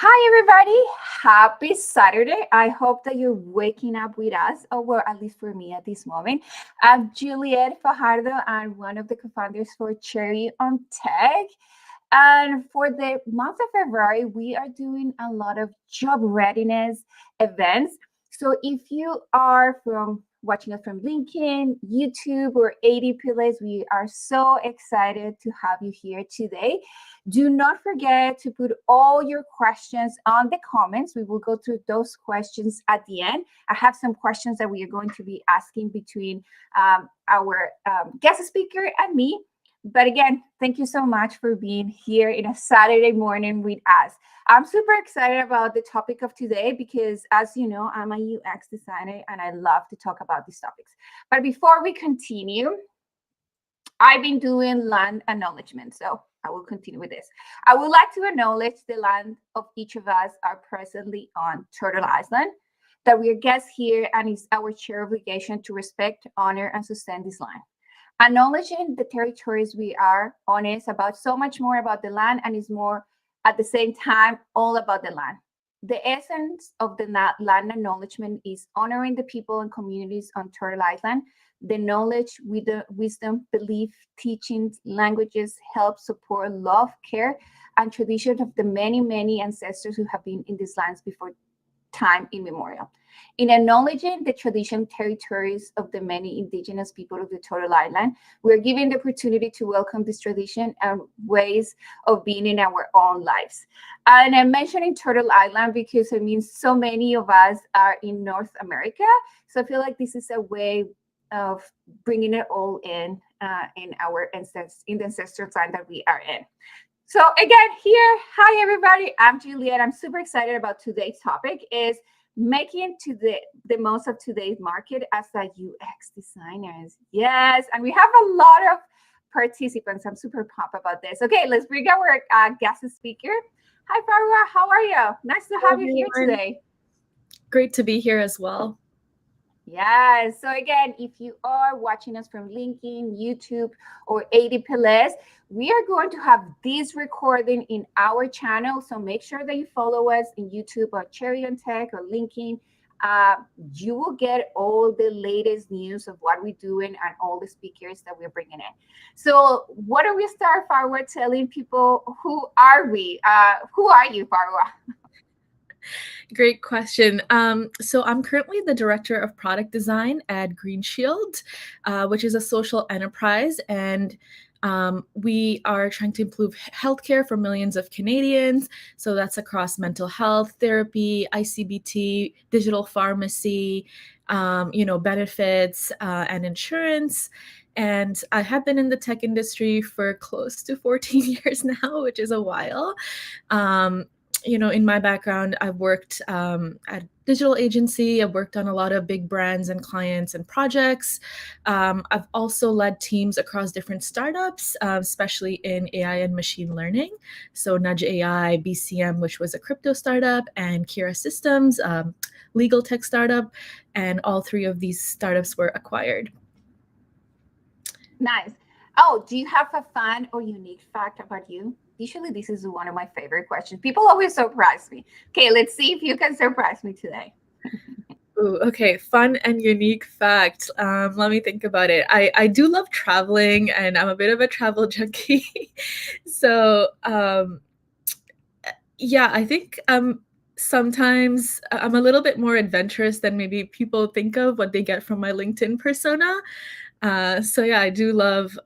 Hi, everybody. Happy Saturday. I hope that you're waking up with us, or well, at least for me at this moment. I'm Juliet Fajardo. I'm one of the co founders for Cherry on Tech. And for the month of February, we are doing a lot of job readiness events. So if you are from watching us from LinkedIn, YouTube, or AD Pilates, we are so excited to have you here today. Do not forget to put all your questions on the comments. We will go through those questions at the end. I have some questions that we are going to be asking between our guest speaker and me. But again, thank you so much for being here in a Saturday morning with us. I'm super excited about the topic of today because, as you know, I'm a UX designer and I love to talk about these topics. But before we continue, I've been doing land acknowledgement, so I will continue with this. I would like to acknowledge the land of each of us are presently on Turtle Island, that we are guests here, and it's our shared obligation to respect, honor, and sustain this land. Acknowledging the territories we are honest about so much more about the land and is more at the same time all about the land. The essence of the land acknowledgement is honoring the people and communities on Turtle Island. The knowledge, with the wisdom, belief, teachings, languages help support love, care, and tradition of the many, many ancestors who have been in these lands before time immemorial. In acknowledging the tradition territories of the many indigenous people of the Turtle Island, we're given the opportunity to welcome this tradition and ways of being in our own lives. And I'm mentioning Turtle Island because it means so many of us are in North America. So I feel like this is a way of bringing it all in our in the ancestral time that we are in. So again, here, hi everybody. I'm Juliet. I'm super excited about today's topic is making to the most of today's market as a UX designers. Yes, and we have a lot of participants. I'm super pumped about this. Okay, let's bring our guest speaker. Hi, Farwa. How are you? Nice to have you here today. Great to be here as well. Yeah. So again, if you are watching us from LinkedIn, YouTube, or ADPLS, we are going to have this recording in our channel. So make sure that you follow us in YouTube or Cherry on Tech or LinkedIn. You will get all the latest news of what we're doing and all the speakers that we're bringing in. So why don't we start, Farwa, telling people who are we? Who are you, Farwa? Great question. So I'm currently the director of product design at Greenshield, which is a social enterprise, and we are trying to improve healthcare for millions of Canadians. So that's across mental health, therapy, ICBT, digital pharmacy, benefits and insurance. And I have been in the tech industry for close to 14 years now, which is a while. In my background, I've worked at digital agency. I've worked on a lot of big brands and clients and projects. I've also led teams across different startups, especially in AI and machine learning. So Nudge AI, BCM, which was a crypto startup, and Kira Systems, legal tech startup. And all three of these startups were acquired. Nice. Oh, do you have a fun or unique fact about you? Usually, this is one of my favorite questions. People always surprise me. Okay, let's see if you can surprise me today. Ooh, okay, fun and unique fact. Let me think about it. I do love traveling, and I'm a bit of a travel junkie. So, yeah, I think sometimes I'm a little bit more adventurous than maybe people think of what they get from my LinkedIn persona. So yeah, I do love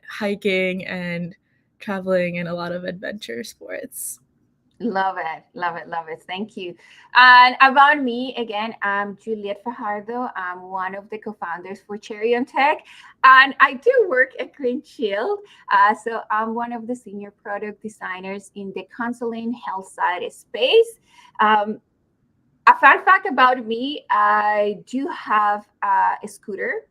hiking and traveling and a lot of adventure sports. Love it, love it, love it. Thank you. And about me, again, I'm Juliet Fajardo. I'm one of the co-founders for Cherry on Tech, and I do work at Greenshield. So I'm one of the senior product designers in the counseling health side space. A fun fact about me, I do have a scooter.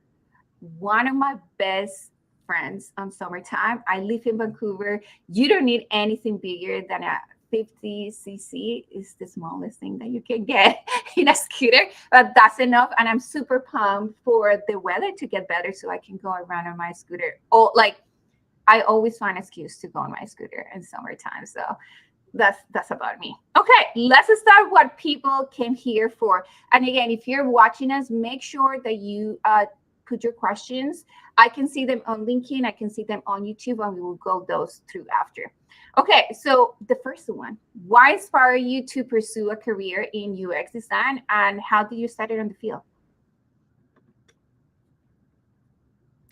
One of my best friends on summertime. I live in Vancouver. You don't need anything bigger than a 50cc is the smallest thing that you can get in a scooter, but that's enough. And I'm super pumped for the weather to get better so I can go around on my scooter. Oh, like I always find an excuse to go on my scooter in summertime. So that's about me. Okay, let's start what people came here for. And again, if you're watching us, make sure that you put your questions. I can see them on LinkedIn, I can see them on YouTube, and we will go those through after. Okay, so the first one, why inspire you to pursue a career in UX design, and how did you start it on the field?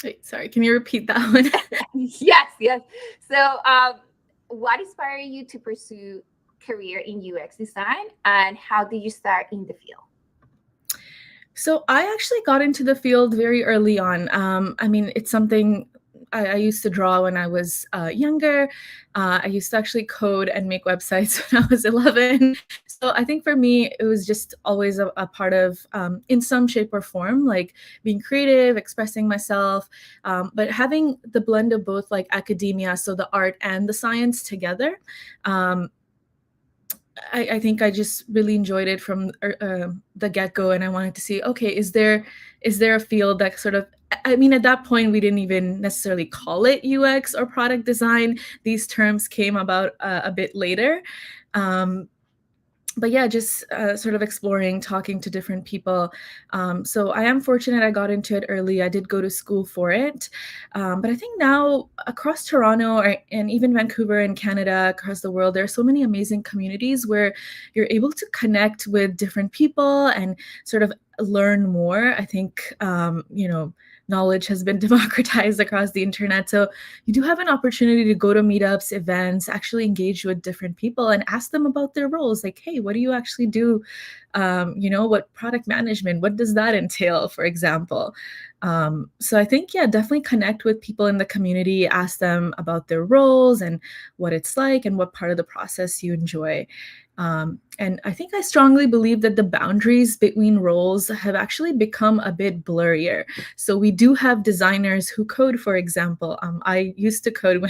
Wait, sorry, can you repeat that one? Yes. So, what inspired you to pursue career in UX design, and how did you start in the field? So I actually got into the field very early on. I mean, it's something I used to draw when I was younger. I used to actually code and make websites when I was 11. So I think for me, it was just always a part of, in some shape or form, like being creative, expressing myself, but having the blend of both, like academia, so the art and the science together. Um, I think I just really enjoyed it from the get-go, and I wanted to see, okay, is there a field that sort of, I mean, at that point, we didn't even necessarily call it UX or product design. These terms came about a bit later. Um, but yeah, just sort of exploring, talking to different people. So I am fortunate I got into it early. I did go to school for it. But I think now across Toronto and even Vancouver and Canada, across the world, there are so many amazing communities where you're able to connect with different people and sort of learn more. I think, knowledge has been democratized across the internet. So you do have an opportunity to go to meetups, events, actually engage with different people and ask them about their roles. Like, hey, what do you actually do? What product management, what does that entail, for example? So I think, yeah, definitely connect with people in the community, ask them about their roles and what it's like and what part of the process you enjoy. And I think I strongly believe that the boundaries between roles have actually become a bit blurrier. So we do have designers who code, for example. I used to code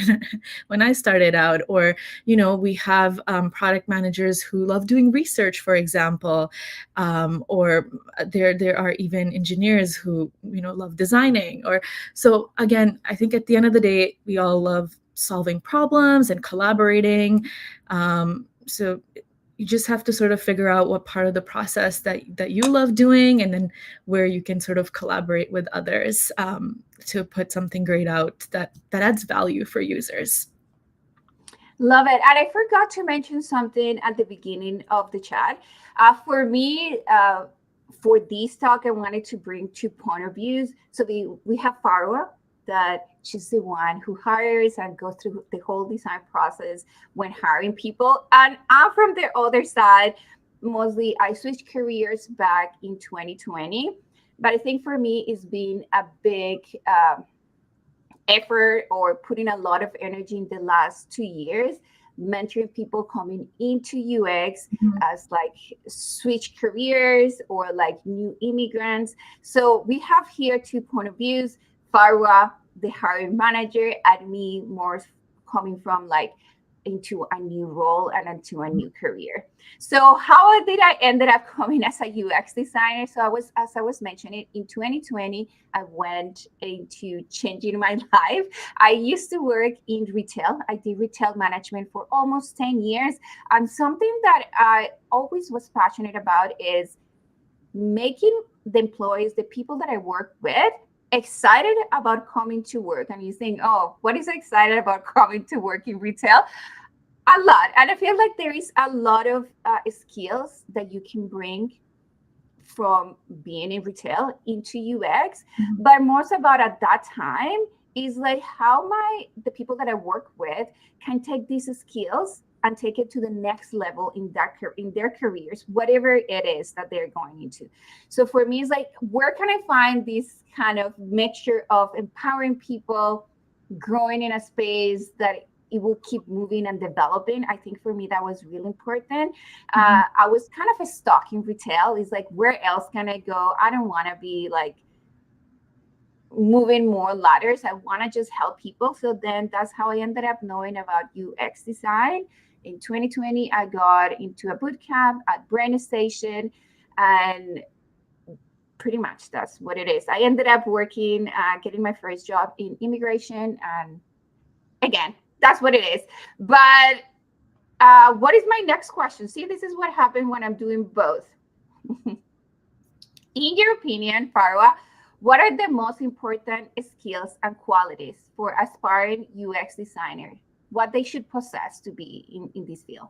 when I started out, or we have product managers who love doing research, for example, or there are even engineers who love designing. Or so again, I think at the end of the day, we all love solving problems and collaborating. So you just have to sort of figure out what part of the process that you love doing, and then where you can sort of collaborate with others to put something great out that adds value for users. Love it. And I forgot to mention something at the beginning of the chat. For me, for this talk, I wanted to bring two point of views. So we have Farwa, that she's the one who hires and goes through the whole design process when hiring people. And I'm from the other side. Mostly, I switched careers back in 2020. But I think for me, it's been a big effort or putting a lot of energy in the last 2 years mentoring people coming into UX as like switch careers or like new immigrants. So we have here two point of views. Farwa, the hiring manager, and me more coming from like into a new role and into a new career. So how did I ended up coming as a UX designer? So as I was mentioning, in 2020, I went into changing my life. I used to work in retail. I did retail management for almost 10 years. And something that I always was passionate about is making the employees, the people that I work with, excited about coming to work. And you think, oh, what is excited about coming to work in retail? A lot. And I feel like there is a lot of skills that you can bring from being in retail into UX, but more so about at that time is like how the people that I work with can take these skills and take it to the next level in their careers, whatever it is that they're going into. So for me, it's like, where can I find this kind of mixture of empowering people, growing in a space that it will keep moving and developing? I think for me that was really important. I was kind of stuck in retail. It's like, where else can I go? I don't want to be like moving more ladders. I want to just help people. So then that's how I ended up knowing about UX design. In 2020, I got into a boot camp at Brain Station, and pretty much that's what it is. I ended up working, getting my first job in immigration, and again, that's what it is. But What is my next question? See, this is what happened when I'm doing both. In your opinion, Farwa, what are the most important skills and qualities for aspiring UX designer? What they should possess to be in this field?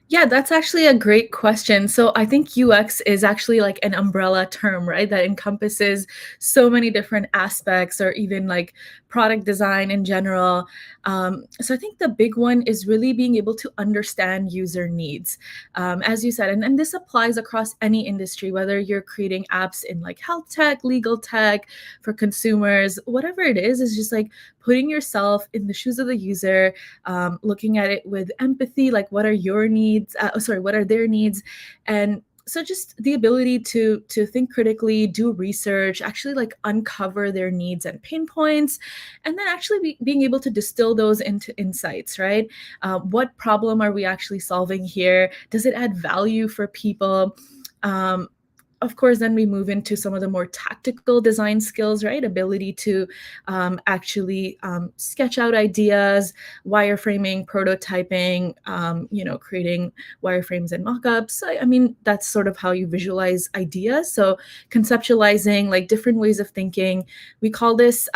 Yeah, that's actually a great question. So I think UX is actually like an umbrella term, right? That encompasses so many different aspects or even like product design in general. So I think the big one is really being able to understand user needs. As you said, and this applies across any industry, whether you're creating apps in like health tech, legal tech, for consumers, whatever it is just like putting yourself in the shoes of the user, looking at it with empathy, like what are your needs? What are their needs? And so just the ability to think critically, do research, actually like uncover their needs and pain points, and then actually being able to distill those into insights, right? What problem are we actually solving here? Does it add value for people? Of course, then we move into some of the more tactical design skills, right? Ability to actually sketch out ideas, wireframing, prototyping, creating wireframes and mockups. I mean, that's sort of how you visualize ideas. So conceptualizing like different ways of thinking. We call this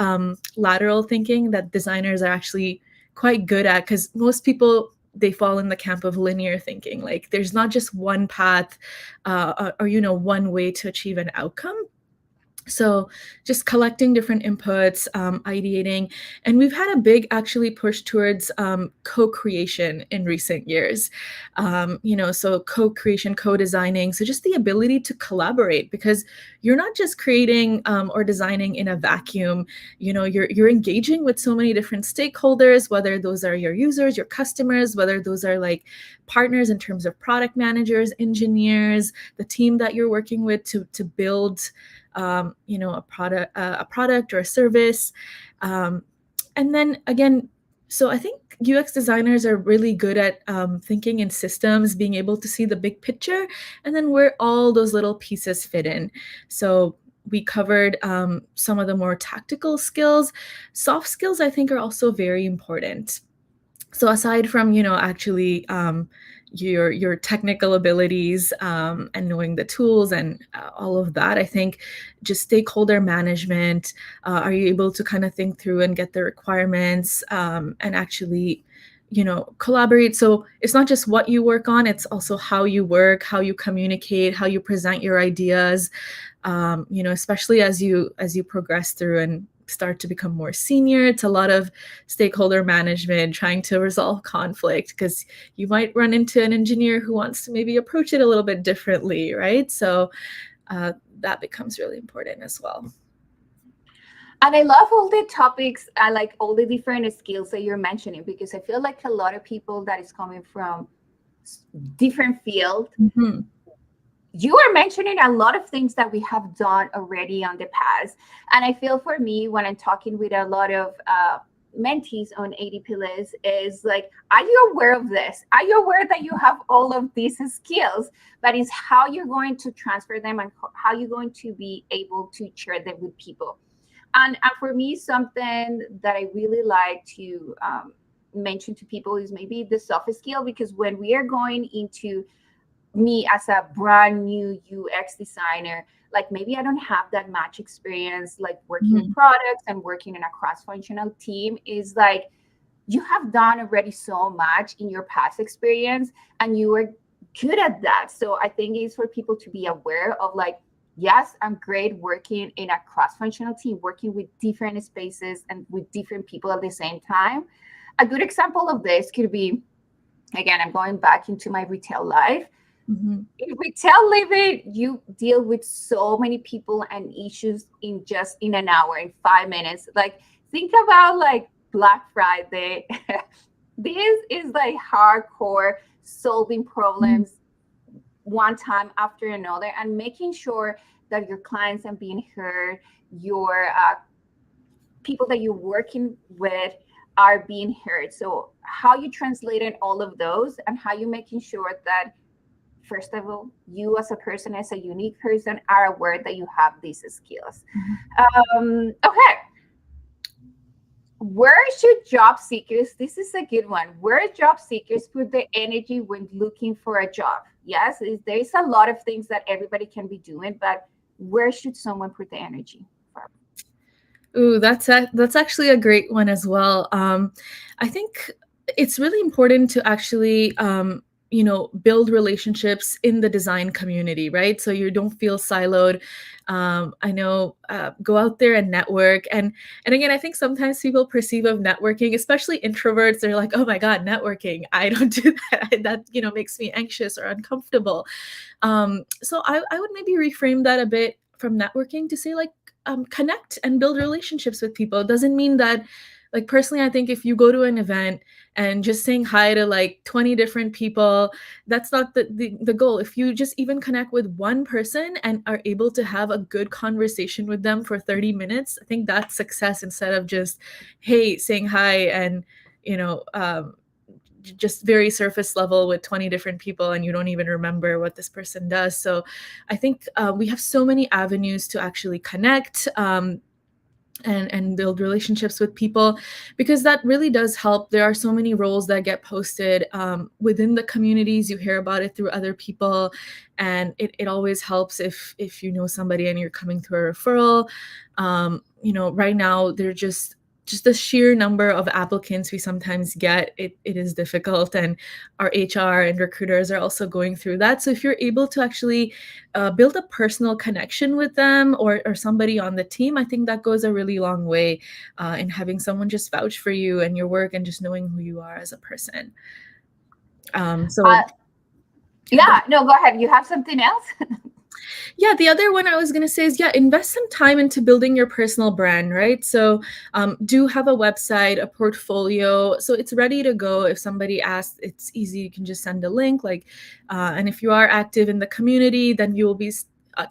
lateral thinking that designers are actually quite good at, because most people, they fall in the camp of linear thinking. Like there's not just one path or one way to achieve an outcome. So just collecting different inputs, ideating. And we've had a big actually push towards co-creation in recent years. So co-creation, co-designing. So just the ability to collaborate, because you're not just creating or designing in a vacuum. You're engaging with so many different stakeholders, whether those are your users, your customers, whether those are like partners in terms of product managers, engineers, the team that you're working with to build a product or a service. And then again, so I think UX designers are really good at thinking in systems, being able to see the big picture, and then where all those little pieces fit in. So we covered some of the more tactical skills. Soft skills, I think, are also very important. So aside from actually your technical abilities and knowing the tools and all of that, I think just stakeholder management, are you able to kind of think through and get the requirements and actually collaborate? So it's not just what you work on, it's also how you work, how you communicate, how you present your ideas, especially as you progress through and start to become more senior. It's a lot of stakeholder management, trying to resolve conflict, because you might run into an engineer who wants to maybe approach it a little bit differently, right? So that becomes really important as well. And I love all the topics. I like all the different skills that you're mentioning, because I feel like a lot of people that is coming from different field. Mm-hmm. You are mentioning a lot of things that we have done already on the past. And I feel for me, when I'm talking with a lot of mentees on ADP list, is like, are you aware of this? Are you aware that you have all of these skills? But it's how you're going to transfer them and how you're going to be able to share them with people. And for me, something that I really like to mention to people is maybe the soft skill, because when we are going into me as a brand new UX designer, like maybe I don't have that much experience, like working in products and working in a cross-functional team, is like you have done already so much in your past experience and you are good at that. So I think it's for people to be aware of like, yes, I'm great working in a cross-functional team, working with different spaces and with different people at the same time. A good example of this could be, again, I'm going back into my retail life. Mm-hmm. In retail living, you deal with so many people and issues in an hour, in 5 minutes. Like think about like Black Friday. This is like hardcore solving problems one time after another and making sure that your clients are being heard, your people that you're working with are being heard. So how you translating all of those and how you making sure that, first of all, you as a person, as a unique person, are aware that you have these skills. Okay. Where should job seekers, this is a good one, where job seekers put their energy when looking for a job? Yes, there's a lot of things that everybody can be doing, but where should someone put the energy? Ooh, that's actually a great one as well. I think it's really important to actually build relationships in the design community, right? So you don't feel siloed. I know, go out there and network. And again, I think sometimes people perceive of networking, especially introverts, they're like, oh my God, networking. I don't do that. That makes me anxious or uncomfortable. So I would maybe reframe that a bit from networking to say, like, connect and build relationships with people. It doesn't mean that, like, personally, I think if you go to an event and just saying hi to like 20 different people, that's not the goal. If you just even connect with one person and are able to have a good conversation with them for 30 minutes, I think that's success, instead of just, hey, saying hi and, you know, just very surface level with 20 different people and you don't even remember what this person does. So I think we have so many avenues to actually connect, and build relationships with people, because that really does help. There are so many roles that get posted within the communities. You hear about it through other people, and it always helps if you know somebody and you're coming through a referral. Right now they're just the sheer number of applicants we sometimes get, it is difficult, and our HR and recruiters are also going through that. So if you're able to actually build a personal connection with them, or somebody on the team, I think that goes a really long way in having someone just vouch for you and your work and just knowing who you are as a person. So Uh, yeah, no, go ahead. You have something else? yeah, the other one I was going to say is, yeah, invest some time into building your personal brand, right? So do have a website, a portfolio, so it's ready to go. If somebody asks, it's easy. You can just send a link. And if you are active in the community, then you will be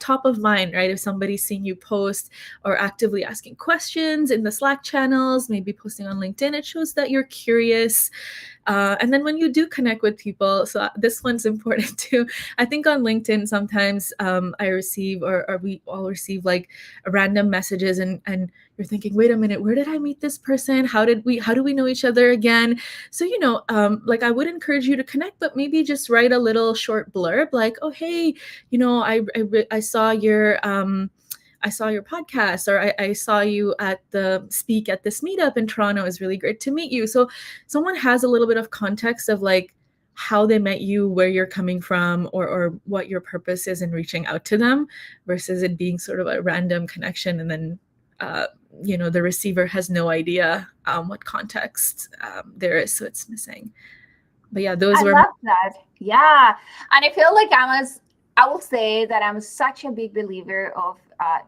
top of mind, right? If somebody's seeing you post or actively asking questions in the Slack channels, maybe posting on LinkedIn, it shows that you're curious. And then when you do connect with people, so this one's important too. I think on LinkedIn sometimes I receive, or we all receive, like, random messages, and you're thinking, wait a minute, where did I meet this person? How do we know each other again? So like, I would encourage you to connect, but maybe just write a little short blurb like, oh hey, I saw your podcast, or I saw you at the speak at this meetup in Toronto. It was really great to meet you. So someone has a little bit of context of, like, how they met you, where you're coming from, or what your purpose is in reaching out to them, versus it being sort of a random connection, and then the receiver has no idea what context there is, so it's missing. But yeah, those I were. love that. Yeah. And I feel like I will say that I'm such a big believer of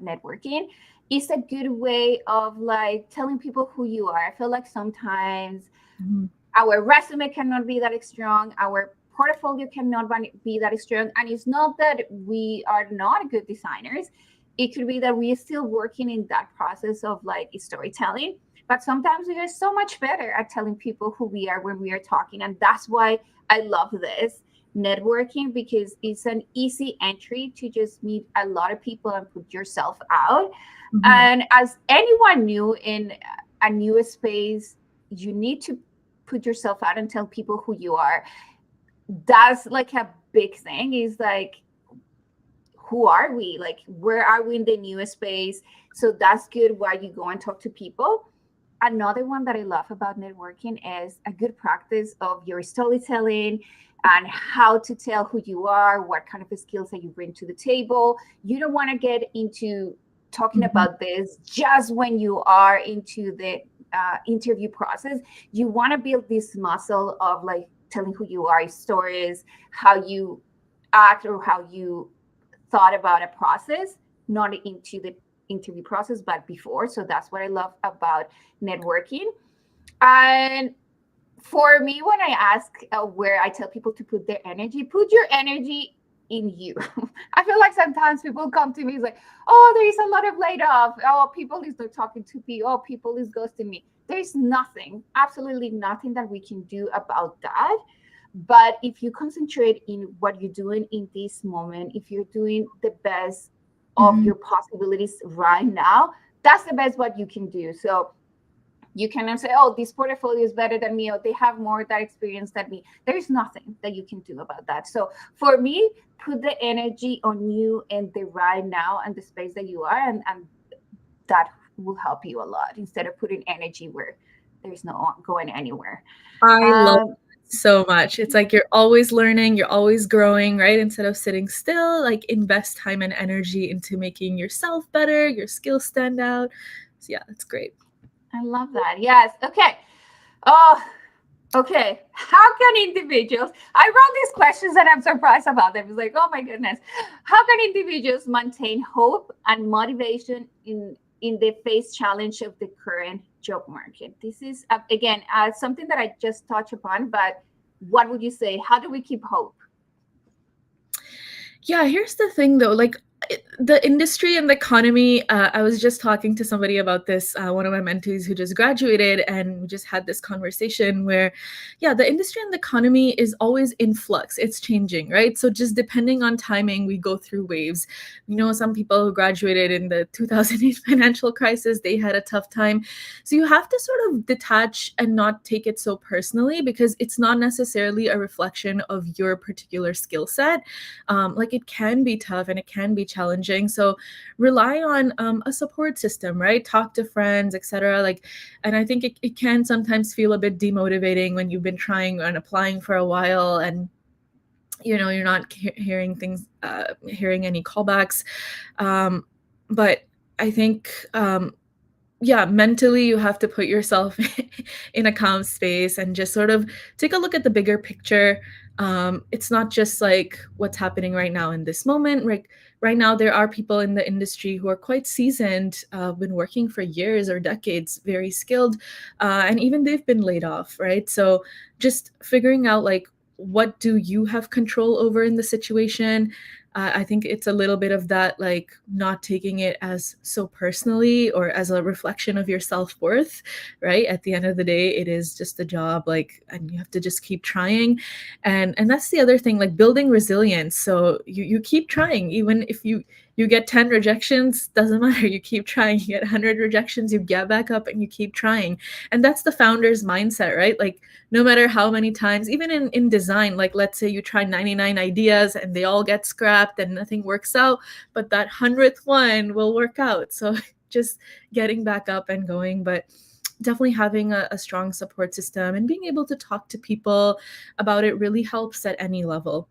networking. It's a good way of like telling people who you are. I feel like sometimes Mhm. our resume cannot be that strong, our portfolio cannot be that strong, and it's not that we are not good designers. It could be that we are still working in that process of like storytelling, but sometimes we are so much better at telling people who we are when we are talking. And that's why I love this networking, because it's an easy entry to just meet a lot of people and put yourself out. Mhm. And as anyone new in a new space, you need to put yourself out and tell people who you are. That's like a big thing, is like, who are we? Like, where are we in the new space? So that's good while you go and talk to people. Another one that I love about networking is a good practice of your storytelling and how to tell who you are, what kind of skills that you bring to the table. You don't want to get into talking Mhm. about this just when you are into the interview process. You want to build this muscle of like telling who you are, stories, how you act, or how you thought about a process, not into the interview process, but before. So that's what I love about networking. And for me, when I ask where I tell people to put your energy in you. I feel like sometimes people come to me, it's like, oh, there is a lot of laid off. Oh, people is not talking to me. Oh, people is ghosting me. There's nothing, absolutely nothing that we can do about that. But if you concentrate in what you're doing in this moment, if you're doing the best of Mhm. your possibilities right now, that's the best what you can do. So You cannot say, oh, this portfolio is better than me, or they have more that experience than me. There is nothing that you can do about that. So for me, put the energy on you and the right now and the space that you are, and that will help you a lot instead of putting energy where there's no going anywhere. I love Um, so much. It's like you're always learning, you're always growing, right? Instead of sitting still, like invest time and energy into making yourself better, your skills stand out. So yeah, that's great. I love that. Yes. Okay. Oh, okay. How can individuals, I wrote these questions and I'm surprised about them. It's like, oh my goodness. How can individuals maintain hope and motivation in the face challenge of the current job market? This is, again, something that I just touched upon, but what would you say? How do we keep hope? Yeah, here's the thing though, like the industry and the economy, I was just talking to somebody about this, one of my mentees who just graduated, and we just had this conversation where, yeah, the industry and the economy is always in flux. It's changing, right? So just depending on timing, we go through waves. You know, some people who graduated in the 2008 financial crisis, they had a tough time. So you have to sort of detach and not take it so personally, because it's not necessarily a reflection of your particular skill set. Like it can be tough and it can be challenging. So rely on a support system, right? Talk to friends, etc. Like, and I think it can sometimes feel a bit demotivating when you've been trying and applying for a while, and you know you're not hearing things, hearing any callbacks. But I think yeah, mentally you have to put yourself in a calm space and just sort of take a look at the bigger picture. It's not just like what's happening right now in this moment. Right now there are people in the industry who are quite seasoned, been working for years or decades, very skilled, and even they've been laid off, right? So just figuring out like what do you have control over in the situation. I think it's a little bit of that, like not taking it as so personally or as a reflection of your self-worth, right? At the end of the day, it is just a job, like, and you have to just keep trying. And that's the other thing, like building resilience. So you keep trying, even if you get 10 rejections, doesn't matter. You keep trying. You get 100 rejections, you get back up and you keep trying. And that's the founder's mindset, right? Like no matter how many times, even in design, like let's say you try 99 ideas and they all get scrapped and nothing works out, but that 100th one will work out. So just getting back up and going. But definitely having a strong support system and being able to talk to people about it really helps at any level.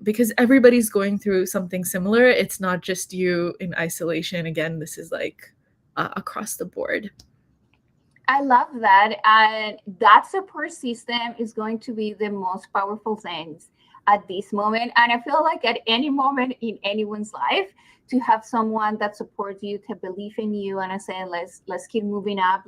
Because everybody's going through something similar. It's not just you in isolation. Again, this is like across the board. I love that. And that support system is going to be the most powerful things at this moment. And I feel like at any moment in anyone's life, to have someone that supports you, to believe in you, and I say, let's keep moving up.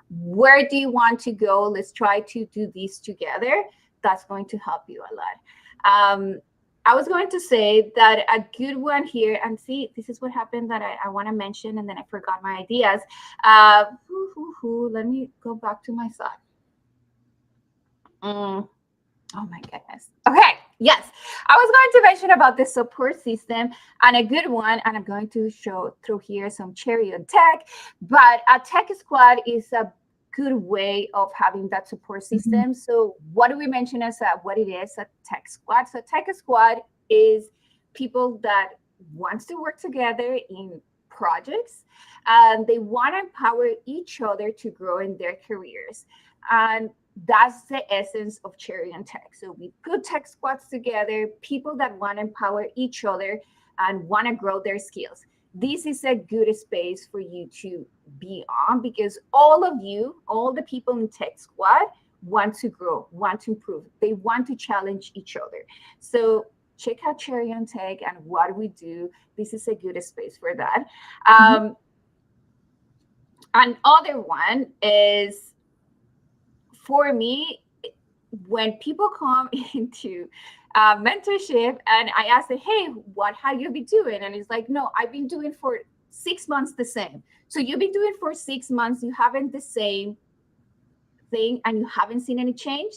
Where do you want to go? Let's try to do this together. That's going to help you a lot. I was going to say that a good one here, and see, this is what happened that I want to mention, and then I forgot my ideas. Let me go back to my side. Oh my goodness. Okay. Yes. I was going to mention about the support system, and a good one, and I'm going to show through here some cherry on tech, but a tech squad is a good way of having that support system. Mm-hmm. So what do we mention as what it is, a tech squad? So tech squad is people that wants to work together in projects, and they want to empower each other to grow in their careers. And that's the essence of Cherry on Tech. So we put tech squads together, people that want to empower each other and want to grow their skills. This is a good space for you to be on, because all of you, all the people in Tech Squad want to grow, want to improve. They want to challenge each other. So check out Cherry on Tech and what we do. This is a good space for that. Another one is, for me, when people come into mentorship and I ask them, hey, what have you been doing? And it's like, no, I've been doing for 6 months the same. So you've been doing for 6 months, you haven't the same thing and you haven't seen any change.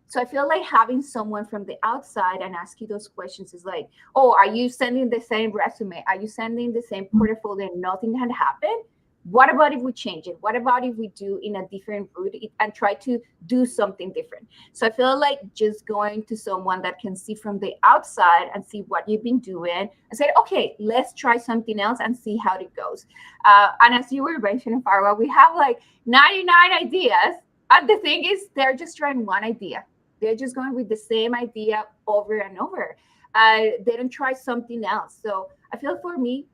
So I feel like having someone from the outside and ask you those questions is like, oh, are you sending the same resume? Are you sending the same portfolio and nothing had happened? What about if we change it? What about if we do in a different route and try to do something different? So I feel like just going to someone that can see from the outside and see what you've been doing and say, okay, let's try something else and see how it goes. And as you were mentioning, Farwa, we have like 99 ideas. And the thing is, they're just trying one idea. They're just going with the same idea over and over. They don't try something else. So I feel for me,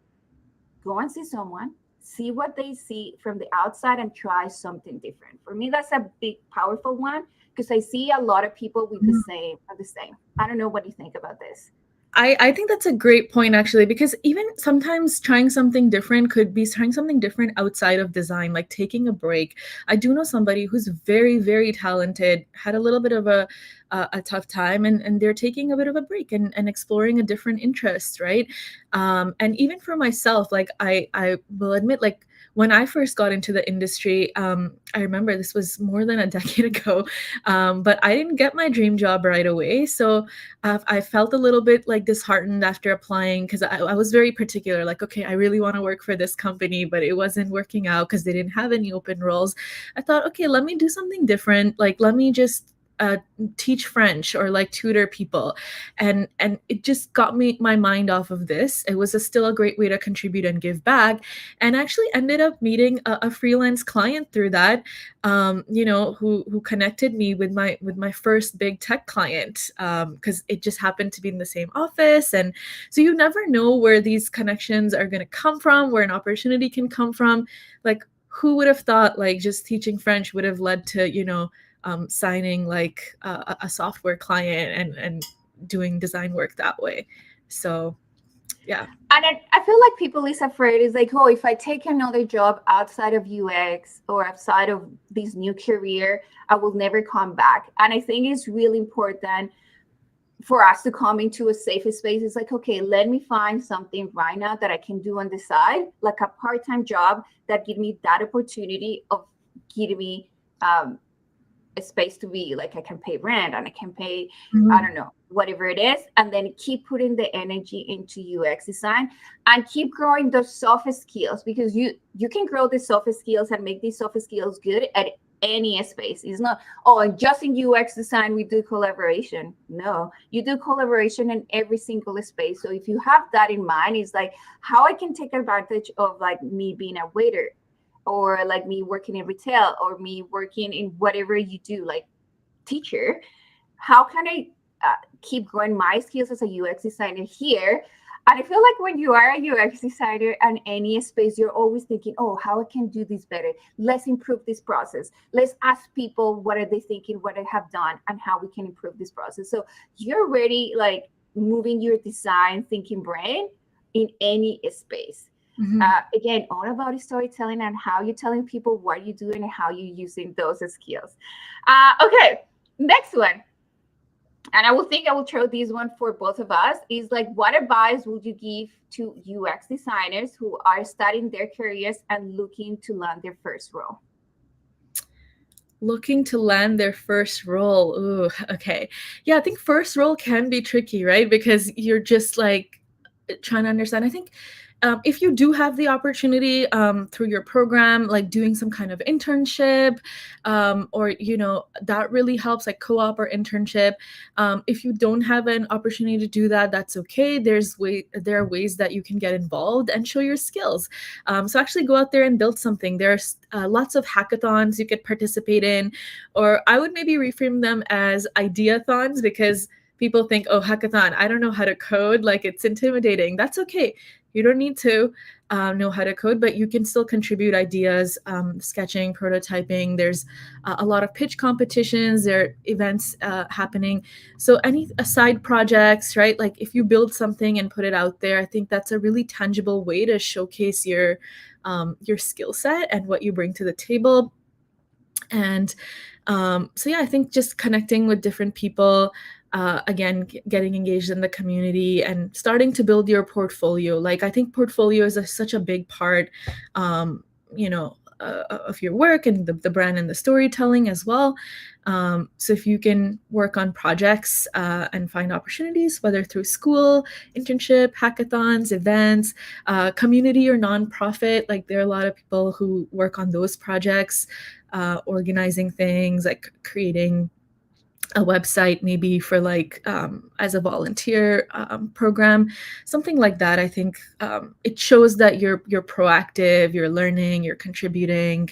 go and see someone, see what they see from the outside, and try something different. For me, that's a big, powerful one because I see a lot of people with the same. I don't know what you think about this. I think that's a great point actually, because even sometimes trying something different could be trying something different outside of design, like taking a break. I do know somebody who's very, very talented, had a little bit of a tough time, and they're taking a bit of a break and exploring a different interest, right? And even for myself, like I will admit, like when I first got into the industry, I remember this was more than a decade ago, but I didn't get my dream job right away. So I felt a little bit like disheartened after applying because I was very particular, like, okay, I really want to work for this company, but it wasn't working out because they didn't have any open roles. I thought, okay, let me do something different. Like, let me just teach French or like tutor people, and it just got me my mind off of this. It was still a great way to contribute and give back, and actually ended up meeting a freelance client through that, who connected me with my first big tech client, because it just happened to be in the same office. And so you never know where these connections are going to come from, where an opportunity can come from. Like, who would have thought like just teaching French would have led to signing like a software client and doing design work that way. So yeah. And I feel like people is afraid is like, oh, if I take another job outside of UX or outside of this new career, I will never come back. And I think it's really important for us to come into a safe space. It's like, okay, let me find something right now that I can do on the side, like a part-time job that give me that opportunity of giving me a space to be like, I can pay rent and I can pay, I don't know, whatever it is, and then keep putting the energy into UX design and keep growing those soft skills, because you can grow the soft skills and make these soft skills good at any space. It's not, oh, and just in UX design we do collaboration. No, you do collaboration in every single space. So if you have that in mind, it's like how I can take advantage of like me being a waiter, or like me working in retail, or me working in whatever you do, like teacher. How can I keep growing my skills as a UX designer here? And I feel like when you are a UX designer in any space, you're always thinking, oh, how I can do this better. Let's improve this process. Let's ask people what are they thinking, what they have done, and how we can improve this process. So you're already like moving your design thinking brain in any space. Mm-hmm. Again, all about storytelling and how you're telling people what you're doing and how you're using those skills. Okay, next one. And I will think I will throw this one for both of us, is like, what advice would you give to UX designers who are starting their careers and looking to land their first role? Looking to land their first role. Ooh, okay. Yeah, I think first role can be tricky, right? Because you're just like trying to understand. I think if you do have the opportunity through your program, like doing some kind of internship, or that really helps, like co-op or internship. If you don't have an opportunity to do that, that's okay. There are ways that you can get involved and show your skills. So actually go out there and build something. There's lots of hackathons you could participate in, or I would maybe reframe them as ideathons, because people think, oh, hackathon, I don't know how to code, like it's intimidating. That's okay. You don't need to know how to code, but you can still contribute ideas, sketching, prototyping. There's a lot of pitch competitions. There are events happening. So any side projects, right? Like if you build something and put it out there, I think that's a really tangible way to showcase your skill set and what you bring to the table. And so yeah, I think just connecting with different people, again, getting engaged in the community and starting to build your portfolio. Like I think portfolio is such a big part, of your work and the brand and the storytelling as well. So if you can work on projects and find opportunities, whether through school, internship, hackathons, events, community or nonprofit, like there are a lot of people who work on those projects, organizing things like creating a website maybe for like as a volunteer program, something like that. I think it shows that you're proactive, you're learning, you're contributing.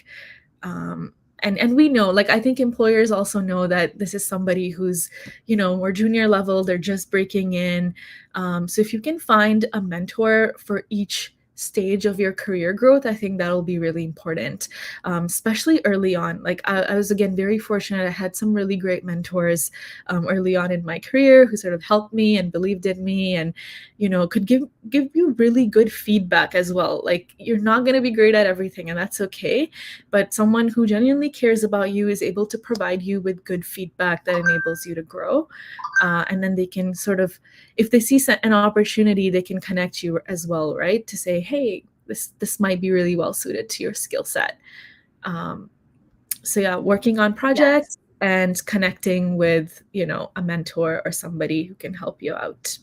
And we know, like, I think employers also know that this is somebody who's, more junior level, they're just breaking in. So if you can find a mentor for each stage of your career growth, I think that'll be really important, especially early on. Like I was, again, very fortunate. I had some really great mentors early on in my career who sort of helped me and believed in me, and could give you really good feedback as well. Like, you're not going to be great at everything, and that's okay, but someone who genuinely cares about you is able to provide you with good feedback that enables you to grow. And then they can sort of, if they see an opportunity, they can connect you as well, right? To say, hey, this might be really well suited to your skill set. So yeah, working on projects Yes. and connecting with, a mentor or somebody who can help you out.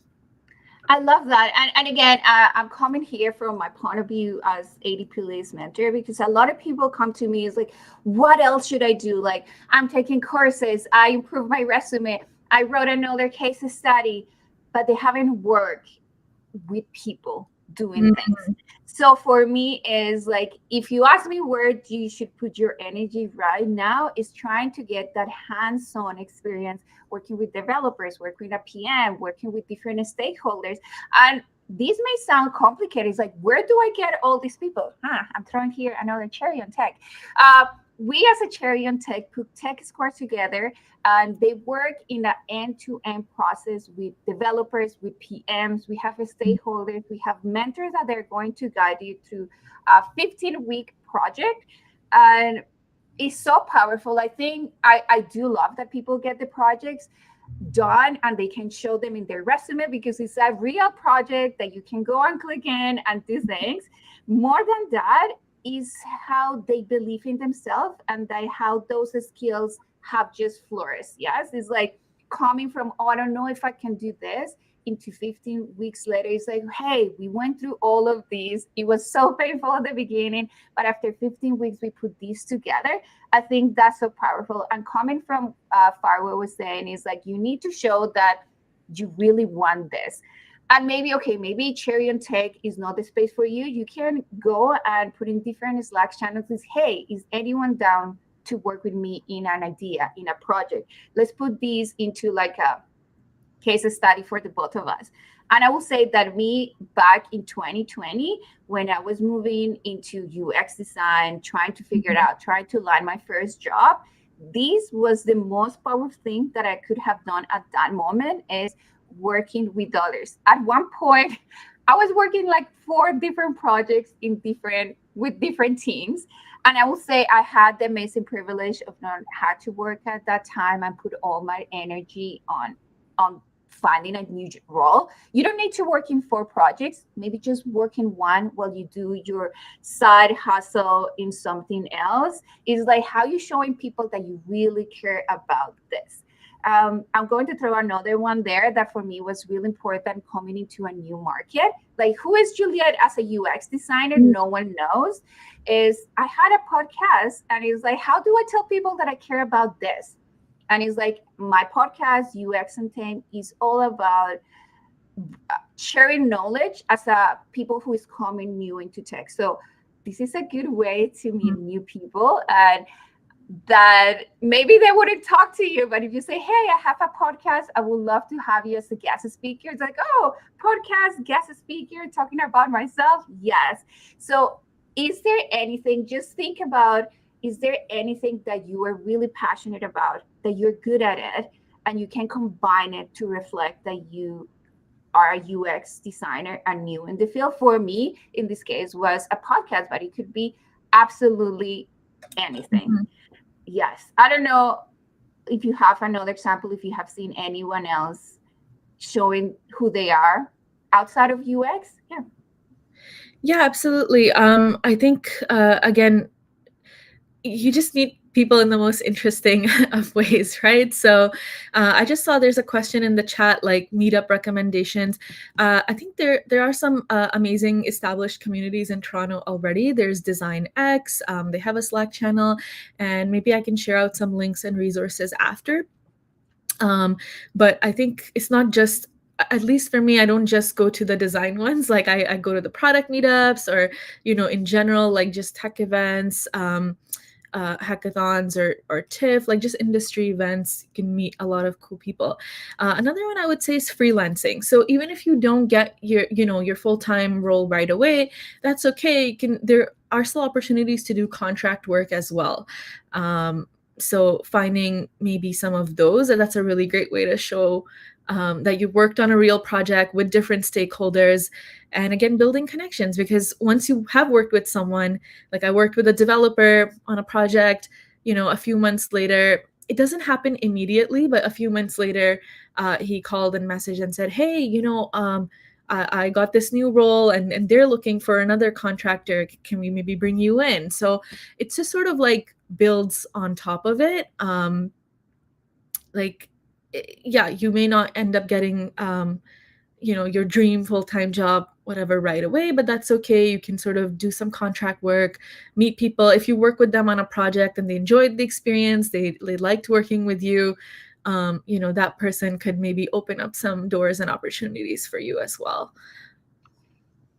I love that. And again, I'm coming here from my point of view as ADP mentor, because a lot of people come to me is like, what else should I do? Like, I'm taking courses, I improved my resume, I wrote another case study, but they haven't worked with people doing things. So for me is like, if you ask me where you should put your energy right now, is trying to get that hands-on experience working with developers, working with a PM, working with different stakeholders. And these may sound complicated. It's like, where do I get all these people? I'm throwing here another cherry on tech. We as a cherry on tech put Tech Squad together, and they work in an end-to-end process with developers, with PMs. We have stakeholders, we have mentors that they're going to guide you through a 15-week project. And it's so powerful. I think I do love that people get the projects done and they can show them in their resume, because it's a real project that you can go and click in and do things. More than that is how they believe in themselves, and that how those skills have just flourished. Yes, it's like coming from, oh, I don't know if I can do this, into 15 weeks later, it's like, hey, we went through all of these. It was so painful at the beginning, but after 15 weeks, we put these together. I think that's so powerful. And coming from Farwa was saying, is like, you need to show that you really want this. And maybe Cherry on Tech is not the space for you. You can go and put in different Slack channels. Is, hey, is anyone down to work with me in an idea, in a project? Let's put these into like a case study for the both of us. And I will say that me back in 2020, when I was moving into UX design, trying to figure it out, trying to land my first job, this was the most powerful thing that I could have done at that moment, is working with others. At one point, I was working like 4 different projects with different teams. And I will say I had the amazing privilege of not having to work at that time and put all my energy on finding a new role. You don't need to work in 4 projects, maybe just work in one while you do your side hustle in something else. Is like how you showing people that you really care about this. I'm going to throw another one there that for me was really important coming into a new market. Like, who is Juliet as a UX designer? No one knows. Is I had a podcast, and it's like, how do I tell people that I care about this? And it's like, my podcast, UX and Team, is all about sharing knowledge as a people who is coming new into tech. So this is a good way to meet new people, and that maybe they wouldn't talk to you, but if you say, hey, I have a podcast, I would love to have you as a guest speaker. It's like, oh, podcast guest speaker talking about myself. Yes. So is there anything, just think about, is there anything that you are really passionate about, that you're good at it, and you can combine it to reflect that you are a UX designer and new in the field? For me, in this case, was a podcast, but it could be absolutely anything. Yes. I don't know if you have another example, if you have seen anyone else showing who they are outside of UX. Yeah. Yeah, absolutely. I think, again, you just meet people in the most interesting of ways, right? So I just saw there's a question in the chat, like meetup recommendations. I think there are some amazing established communities in Toronto already. There's Design X, they have a Slack channel, and maybe I can share out some links and resources after. But I think it's not just, at least for me, I don't just go to the design ones. Like I go to the product meetups, or in general, like just tech events, hackathons, or TIFF, like just industry events. You can meet a lot of cool people. Another one I would say is freelancing. So even if you don't get your full-time role right away, that's okay. There are still opportunities to do contract work as well. So finding maybe some of those, and that's a really great way to show that you worked on a real project with different stakeholders, and again, building connections. Because once you have worked with someone, like I worked with a developer on a project, a few months later, it doesn't happen immediately, but a few months later, he called and messaged and said, hey, I got this new role, and they're looking for another contractor. Can we maybe bring you in? So it's just sort of like builds on top of it. Like, yeah, you may not end up getting, your dream full-time job, whatever, right away, but that's okay. You can sort of do some contract work, meet people. If you work with them on a project and they enjoyed the experience, they liked working with you, that person could maybe open up some doors and opportunities for you as well.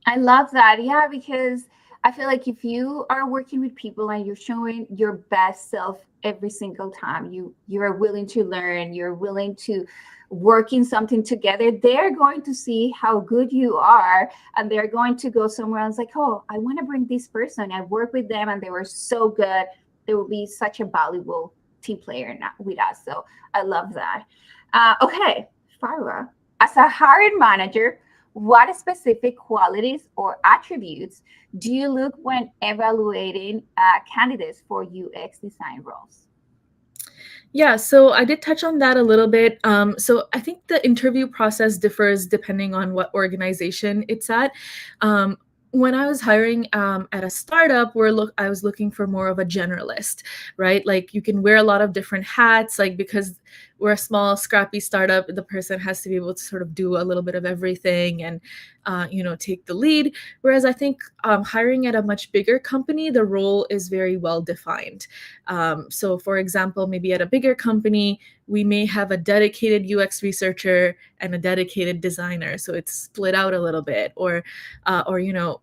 I love that. Yeah, because I feel like if you are working with people and you're showing your best self every single time, you're willing to learn, you're willing to work in something together, they're going to see how good you are, and they're going to go somewhere else like, oh, I want to bring this person. I worked with them and they were so good. They will be such a valuable team player with us. So I love that. Okay, Farwa, as a hiring manager, what specific qualities or attributes do you look when evaluating candidates for UX design roles? Yeah, so I did touch on that a little bit. So I think the interview process differs depending on what organization it's at. When I was hiring at a startup, I was looking for more of a generalist, right? Like you can wear a lot of different hats, like because we're a small, scrappy startup, the person has to be able to sort of do a little bit of everything and, take the lead. Whereas I think hiring at a much bigger company, the role is very well defined. So for example, maybe at a bigger company, we may have a dedicated UX researcher and a dedicated designer. So it's split out a little bit, or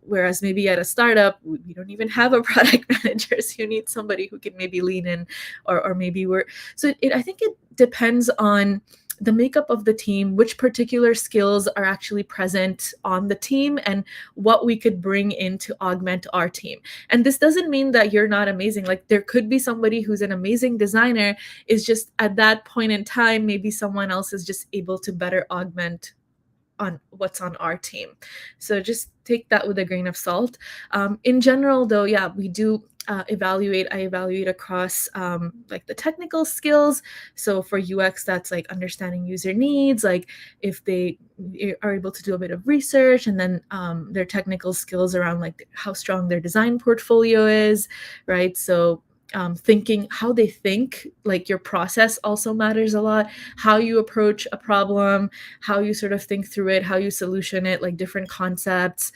whereas maybe at a startup, we don't even have a product manager. So you need somebody who can maybe lean in, or maybe I think it depends on the makeup of the team, which particular skills are actually present on the team, and what we could bring in to augment our team. And this doesn't mean that you're not amazing. Like there could be somebody who's an amazing designer, is just at that point in time, maybe someone else is just able to better augment on what's on our team. So just take that with a grain of salt. In general, though, yeah, we do I evaluate across like the technical skills. So for UX, that's like understanding user needs, like if they are able to do a bit of research, and then their technical skills around like how strong their design portfolio is, right? So thinking, how they think, like your process also matters a lot. How you approach a problem, how you sort of think through it, how you solution it, like different concepts.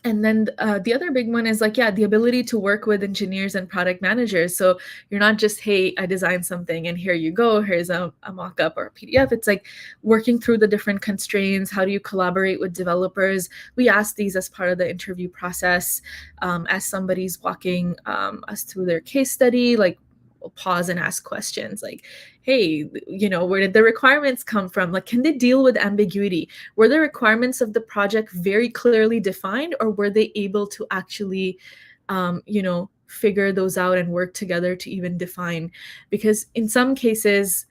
And then the other big one is like, yeah, the ability to work with engineers and product managers. So you're not just, hey, I designed something and here you go, here's a mock-up or a PDF. It's like working through the different constraints. How do you collaborate with developers? We ask these as part of the interview process. As somebody's walking us through their case study, like we'll pause and ask questions like, hey, where did the requirements come from? Like, can they deal with ambiguity? Were the requirements of the project very clearly defined, or were they able to actually, figure those out and work together to even define? Because in some cases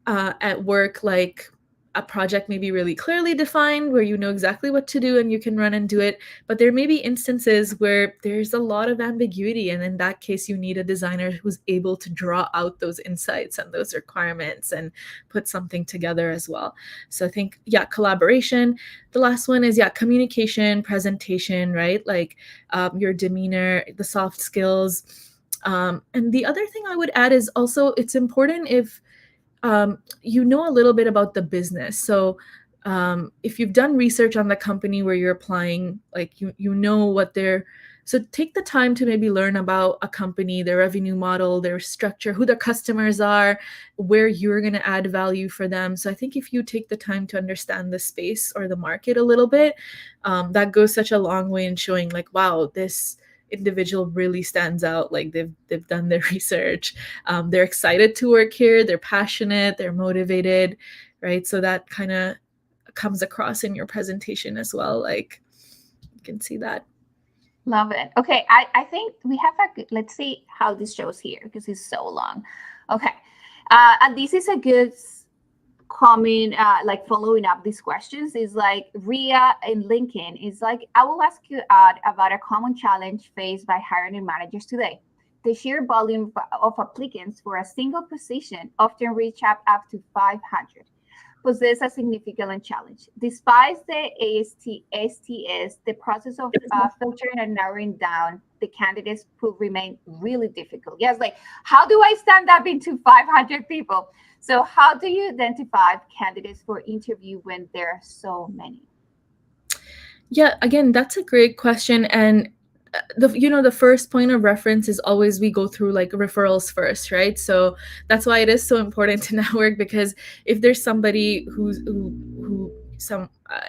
at work, like a project may be really clearly defined where you know exactly what to do and you can run and do it. But there may be instances where there's a lot of ambiguity. And in that case, you need a designer who's able to draw out those insights and those requirements and put something together as well. So I think, yeah, collaboration. The last one is, yeah, communication, presentation, right? Like your demeanor, the soft skills. And the other thing I would add is also it's important if you know a little bit about the business. So if you've done research on the company where you're applying, like you know what they're, so take the time to maybe learn about a company, their revenue model, their structure, who their customers are, where you're going to add value for them. So I think if you take the time to understand the space or the market a little bit, that goes such a long way in showing like, wow, this individual really stands out. Like they've done their research. They're excited to work here. They're passionate. They're motivated, right? So that kind of comes across in your presentation as well. Like you can see that. Love it. Okay, I think we have a good, let's see how this shows here because it's so long. Okay, and this is a good comment, like following up these questions is like Ria in Lincoln is like, I will ask you about a common challenge faced by hiring managers today. The sheer volume of applicants for a single position often reach up to 500. Poses a significant challenge. Despite the STS, the process of filtering and narrowing down the candidates could remain really difficult. Yes, like how do I stand up into 500 people? So how do you identify candidates for interview when there are so many? Yeah, again, that's a great question. And the first point of reference is always we go through like referrals first, right? So that's why it is so important to network, because if there's somebody who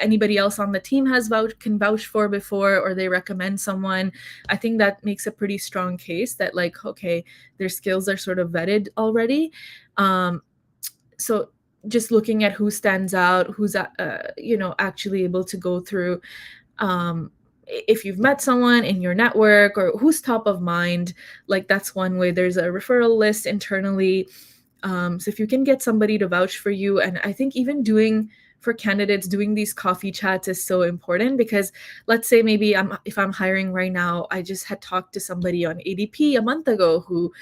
anybody else on the team can vouch for before, or they recommend someone, I think that makes a pretty strong case that like, okay, their skills are sort of vetted already. So just looking at who stands out, who's actually able to go through, if you've met someone in your network or who's top of mind, like that's one way. There's a referral list internally. So if you can get somebody to vouch for you, and I think even for candidates, doing these coffee chats is so important, because let's say maybe if I'm hiring right now, I just had talked to somebody on ADP a month ago who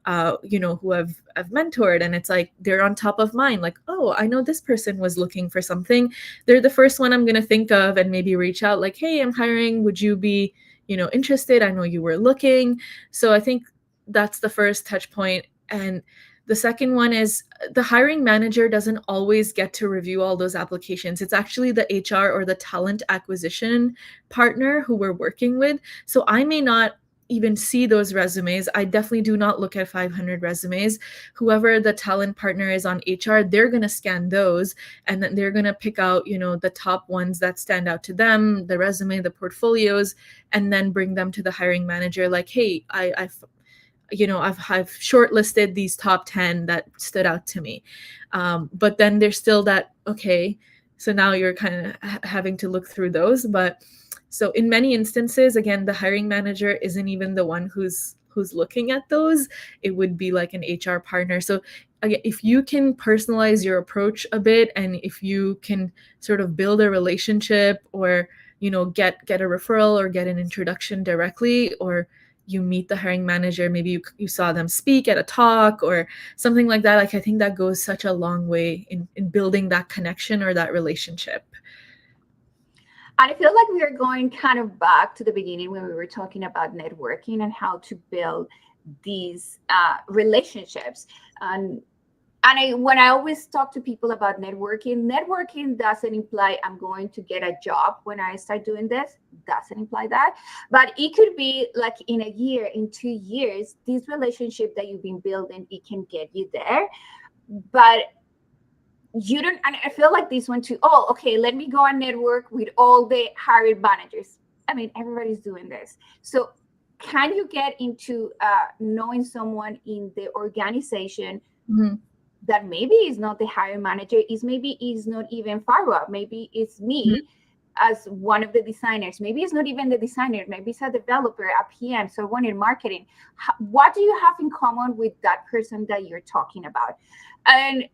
who I've mentored, and it's like they're on top of mind, like, oh, I know this person was looking for something. They're the first one I'm going to think of and maybe reach out like, hey, I'm hiring. Would you be, interested? I know you were looking. So I think that's the first touch point. And the second one is the hiring manager doesn't always get to review all those applications. It's actually the HR or the talent acquisition partner who we're working with. So I may not even see those resumes. I definitely do not look at 500 resumes. Whoever the talent partner is on HR, they're going to scan those, and then they're going to pick out, the top ones that stand out to them, the resume, the portfolios, and then bring them to the hiring manager like, hey, I've shortlisted these top 10 that stood out to me. But then there's still that, okay, so now you're kind of having to look through those. But so in many instances, again, the hiring manager isn't even the one who's looking at those. It would be like an HR partner. So again, if you can personalize your approach a bit, and if you can sort of build a relationship, or get a referral or get an introduction directly, or you meet the hiring manager, maybe you saw them speak at a talk or something like that, like I think that goes such a long way in building that connection or that relationship. And I feel like we are going kind of back to the beginning when we were talking about networking and how to build these relationships. And when I always talk to people about networking doesn't imply I'm going to get a job when I start doing this. Doesn't imply that. But it could be like in a year, in 2 years, this relationship that you've been building, it can get you there. But you don't, and I feel like this one too. Oh, okay, let me go and network with all the hiring managers. I mean, everybody's doing this. So can you get into knowing someone in the organization that maybe is not the hiring manager, maybe is not even Farwa, maybe it's me as one of the designers, maybe it's not even the designer, maybe it's a developer, a PM, someone in marketing. What do you have in common with that person that you're talking about? And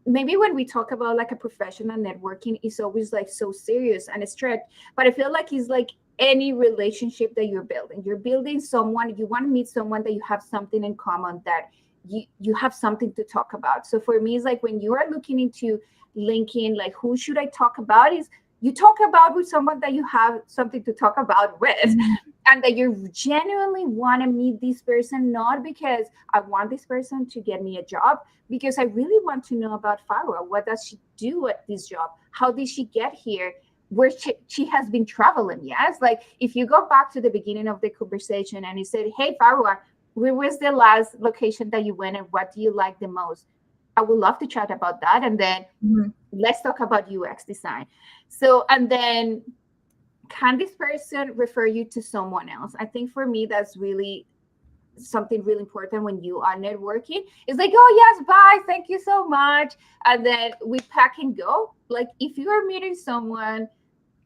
maybe when we talk about like a professional networking, it's always like so serious and strict. But I feel like it's like any relationship that you're building someone, you want to meet someone that you have something in common, that you have something to talk about. So for me, it's like when you are looking into linking, like who should I talk about, is you talk about with someone that you have something to talk about with, Mhm. and that you genuinely want to meet this person, not because I want this person to get me a job, because I really want to know about Farwa. What does she do at this job? How did she get here? Where she has been traveling. Yes. Like if you go back to the beginning of the conversation and you said, hey, Farwa, where was the last location that you went and what do you like the most? I would love to chat about that. And then Mhm. let's talk about UX design. So, and then can this person refer you to someone else? I think for me, that's really something really important when you are networking. It's like, oh yes, bye, thank you so much, and then we pack and go. Like if you are meeting someone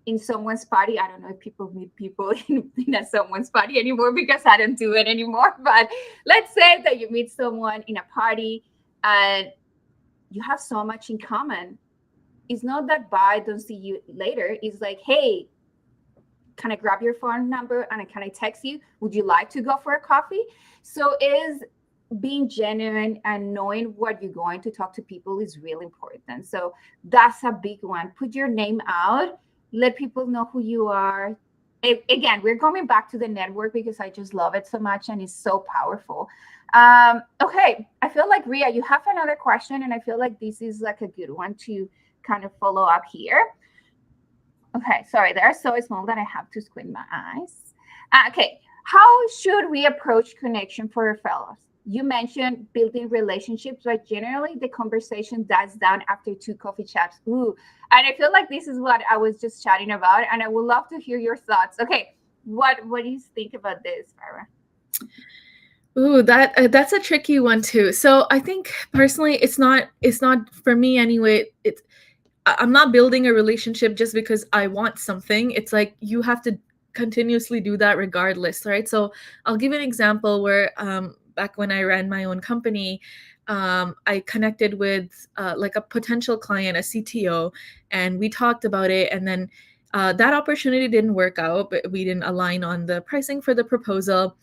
in someone's party, I don't know if people meet people in a someone's party anymore because I don't do it anymore, but let's say that you meet someone in a party and you have so much in common. It's not that bye, don't see you later. It's like, hey, can I grab your phone number and can I text you? Would you like to go for a coffee? So is being genuine and knowing what you're going to talk to people is really important. So that's a big one. Put your name out, let people know who you are. Again, we're going back to the network because I just love it so much and it's so powerful. Okay, I feel like Ria, you have another question, and I feel like this is like a good one to kind of follow up here. Okay, sorry, they're so small that I have to squint my eyes. Okay, how should we approach connection for referrals? You mentioned building relationships, but generally the conversation dies down after two coffee chats. Ooh, and I feel like this is what I was just chatting about, and I would love to hear your thoughts. Okay, what do you think about this, Farah? Ooh, that's a tricky one too. So I think personally, it's not for me anyway. I'm not building a relationship just because I want something. It's like you have to continuously do that regardless, right? So I'll give an example where back when I ran my own company, I connected with like a potential client, a CTO, and we talked about it. And then that opportunity didn't work out, but we didn't align on the pricing for the proposal.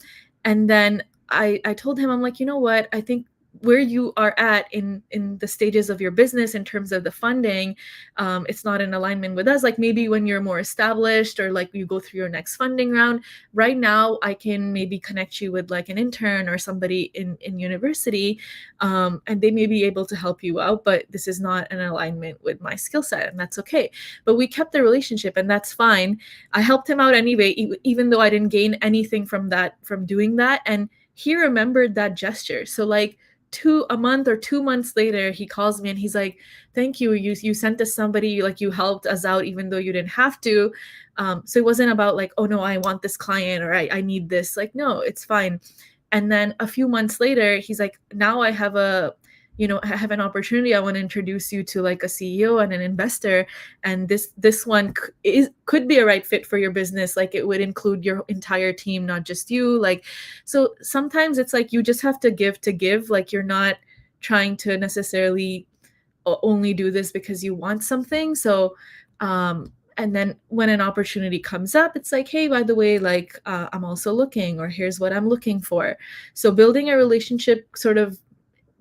And then I told him, I'm like, you know what? I think where you are at in the stages of your business in terms of the funding, it's not in alignment with us. Like maybe when you're more established or like you go through your next funding round, right now I can maybe connect you with like an intern or somebody in university, and they may be able to help you out, but this is not an alignment with my skill set, and that's okay. But we kept the relationship, and that's fine. I helped him out anyway, even though I didn't gain anything from that, from doing that. And he remembered that gesture. So like a month or 2 months later, he calls me and he's like, thank you, you sent us somebody, like you helped us out even though you didn't have to. So it wasn't about like, oh no, I want this client, or I need this. Like, no, it's fine. And then a few months later, he's like, now I have I have an opportunity. I want to introduce you to like a CEO and an investor, and this one could be a right fit for your business. Like it would include your entire team, not just you. Like, so sometimes it's like you just have to give. Like you're not trying to necessarily only do this because you want something. So and then when an opportunity comes up, it's like, hey, by the way, like I'm also looking, or here's what I'm looking for. So building a relationship sort of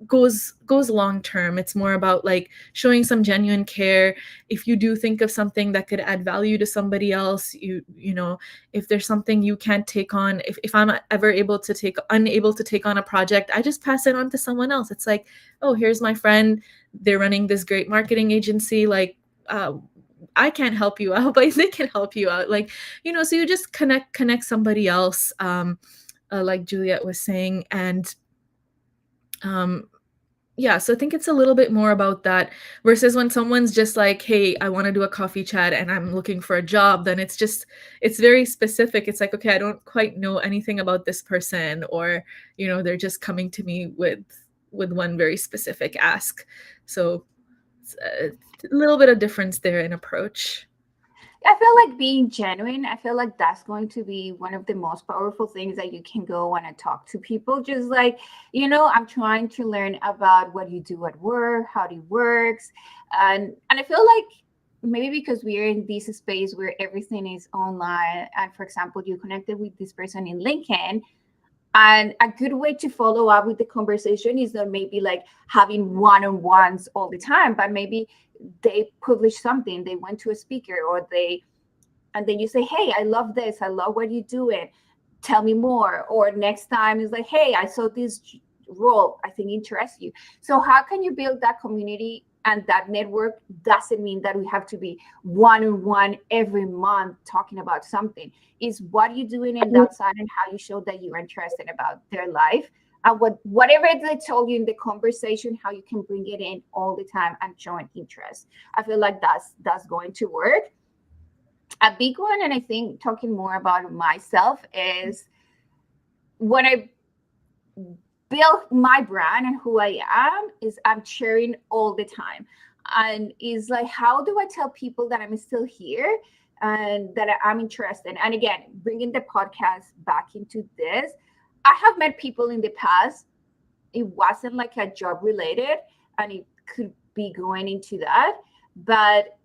goes long term. It's more about like showing some genuine care. If you do think of something that could add value to somebody else, if there's something you can't take on, if I'm ever unable to take on a project, I just pass it on to someone else. It's like, oh, here's my friend, they're running this great marketing agency, like I can't help you out, but they can help you out. Like, so you just connect somebody else, like Juliet was saying. And um yeah, so I think it's a little bit more about that versus when someone's just like, hey, I want to do a coffee chat and I'm looking for a job. Then it's very specific. It's like, okay, I don't quite know anything about this person, or they're just coming to me with one very specific ask. So it's a little bit of difference there in approach. I feel like being genuine, I feel like that's going to be one of the most powerful things that you can go when I talk to people. Just like, I'm trying to learn about what you do at work, how it works. And I feel like maybe because we're in this space where everything is online, and for example, you connected with this person in LinkedIn, and a good way to follow up with the conversation is not maybe like having one-on-ones all the time, but maybe they publish something, they went to a speaker, or they, and then you say, hey, I love this, I love what you're doing, tell me more. Or next time is like, hey, I saw this role, I think interests you. So how can you build that community and that network? Doesn't mean that we have to be one-on-one every month talking about something. Is what you're doing in that side and how you show that you're interested about their life, and whatever they told you in the conversation, how you can bring it in all the time and show an interest. I feel like that's going to work. A big one, and I think talking more about myself, is when I build my brand and who I am, is I'm sharing all the time. And is like, how do I tell people that I'm still here and that I'm interested? And again, bringing the podcast back into this, I have met people in the past. It wasn't like a job related, and it could be going into that. But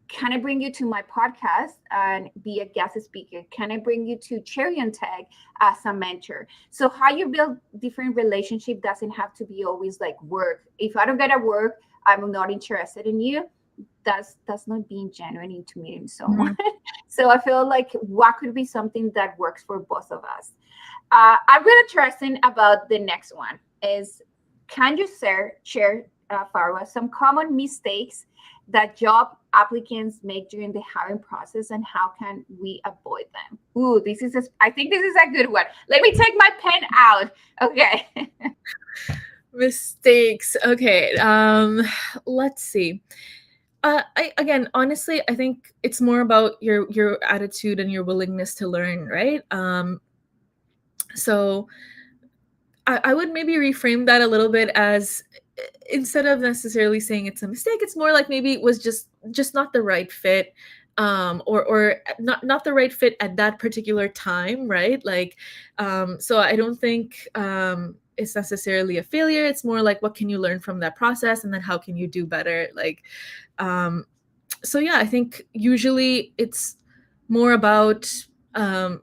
can I bring you to my podcast and be a guest speaker? Can I bring you to Cherry on Tech as a mentor? So how you build different relationship doesn't have to be always like work. If I don't get a work, I'm not interested in you. That's not being genuine into meeting someone. Mhm. So I feel like what could be something that works for both of us. I'm really interested about the next one. Is can you share Farwa, some common mistakes that job applicants make during the hiring process, and how can we avoid them? Ooh, I think this is a good one. Let me take my pen out. Okay. Mistakes. Okay. Let's see. Again, honestly, I think it's more about your attitude and your willingness to learn, right? So I would maybe reframe that a little bit as, instead of necessarily saying it's a mistake, it's more like maybe it was just not the right fit, or not the right fit at that particular time, right? Like, so I don't think it's necessarily a failure. It's more like, what can you learn from that process, and then how can you do better? Like, um, so yeah, I think usually it's more about, um,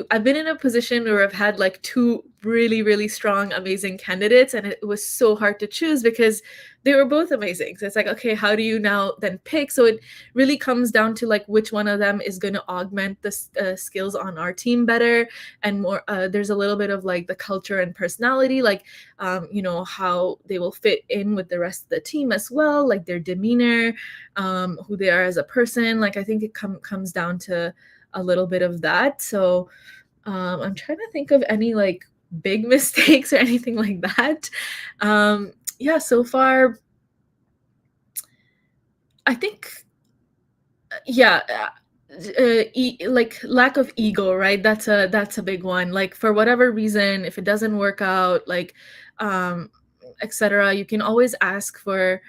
I've been in a position where I've had like two really really strong amazing candidates, and it was so hard to choose because they were both amazing. So it's like, okay, how do you now then pick? So it really comes down to like which one of them is going to augment the skills on our team better, and more there's a little bit of like the culture and personality, like how they will fit in with the rest of the team as well, like their demeanor, who they are as a person. Like, I think it comes down to a little bit of that. So I'm trying to think of any like big mistakes or anything like that. Yeah, so far, I think, yeah. Like lack of ego, right? That's a big one. Like, for whatever reason, if it doesn't work out, like, um etc., you can always ask for,